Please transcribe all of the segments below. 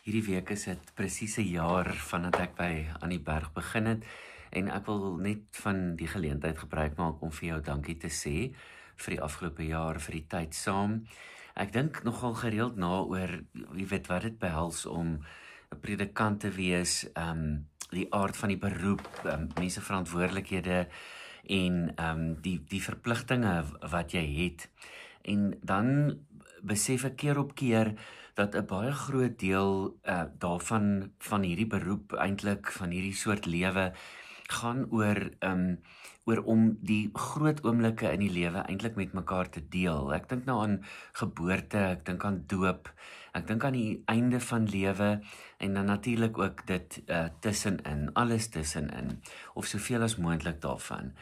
Hierdie week is dit presies 'n jaar vandat ek by Annie Berg begin het en ek wil net van die geleentheid gebruik maak om vir jou dankie te sê vir die afgelope jaar, vir die tyd saam. Ek dink nogal gereeld na oor, wie weet wat dit behels om 'n predikant te wees, die aard van die beroep, mense verantwoordelikhede en die verpligtinge wat jy het. En dan besef ek keer op keer dat 'n baie groot deel daarvan van hierdie beroep, eintlik van hierdie soort lewe, gaan oor om die groot oomblikke in die lewe eintlik met mekaar te deel. Ek dink nou aan geboorte, ek dink aan doop, ek dink aan die einde van lewe en dan natuurlik ook dit tussenin, alles tussenin, of soveel as moontlik daarvan.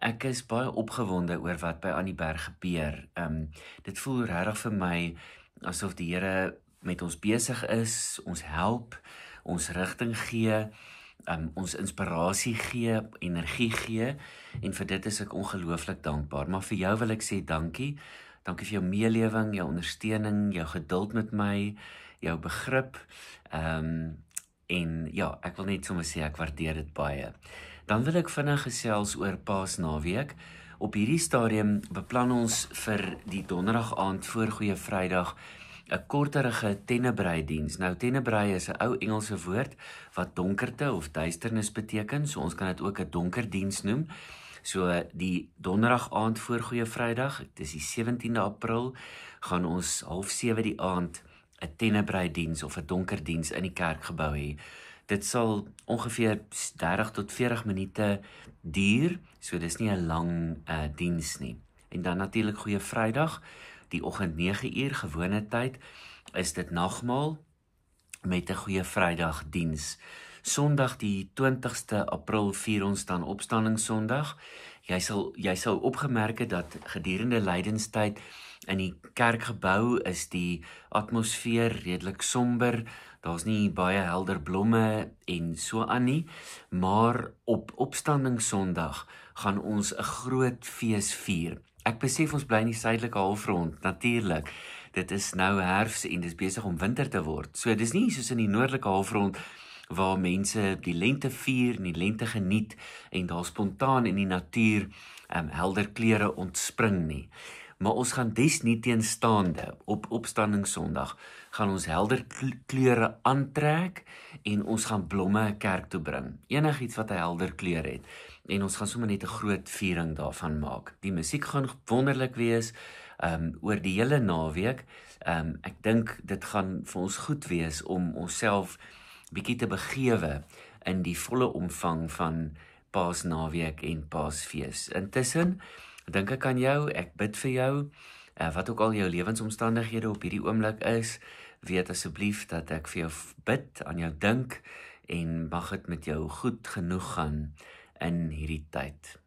Ek is baie opgewonde oor wat by Annie Berg gebeur. Dit voel regtig vir my asof die Here met ons besig is, ons help, ons rigting gee, ons inspirasie gee, energie gee, en vir dit is ek ongelooflik dankbaar. Maar vir jou wil ek sê dankie. Dankie vir jou meelewing, jou ondersteuning, jou geduld met my, jou begrip. En ja, ek wil net sommer sê ek waardeer dit baie. Dan wil ek vinnig gesels oor Paasnaweek. Op hierdie stadium beplan ons vir die donderdag aand voor Goeie Vrydag 'n korterige tennebrei-diens. Nou, tennebrei is 'n ou Engelse woord wat donkerte of duisternis beteken, so ons kan dit ook 'n donkerdiens noem. So die donderdag aand voor Goeie Vrydag, dit is die 17de April, gaan ons 6:30 die aand 'n tennebrei-diens of 'n donkerdiens in die kerkgebou hê. Dit sal ongeveer 30 tot 40 minute duur, so dis nie 'n lang diens nie. En dan natuurlik Goeie Vrydag, die oggend 9 uur gewone tyd, is dit nagmaal met 'n Goeie Vrydag diens. Sondag die 20ste April vier ons dan Opstandingssondag. Jy sal opgemerk het dat gedurende lydenstyd in die kerkgebou is die atmosfeer redelik somber. Daar's nie baie helder blomme en so aan nie, maar op Opstandingssondag gaan ons 'n groot fees vier. Ek besef ons bly in die suidelike halfrond, natuurlik. Dit is nou herfs en dit is besig om winter te word. So dis nie soos in die noordelike halfrond waar mense die lente vier en die lente geniet en daar spontaan in die natuur helder kleure ontspring nie. Maar ons gaan desnieteenstaande op Opstandingssondag gaan ons helder kleure aantrek en ons gaan blomme kerk toe bring. Enigiets wat 'n helder kleur het. En ons gaan sommer net 'n groot viering daarvan maak. Die musiek gaan wonderlik wees oor die hele naweek. Ek dink dit gaan vir ons goed wees om onsself bietjie te begewe in die volle omvang van Paasnaweek en Paasfees. Intussen dink ek aan jou, ek bid vir jou, wat ook al jou lewensomstandighede op hierdie oomblik is, weet asseblief dat ek vir jou bid, aan jou dink, en mag dit met jou goed genoeg gaan in hierdie tyd.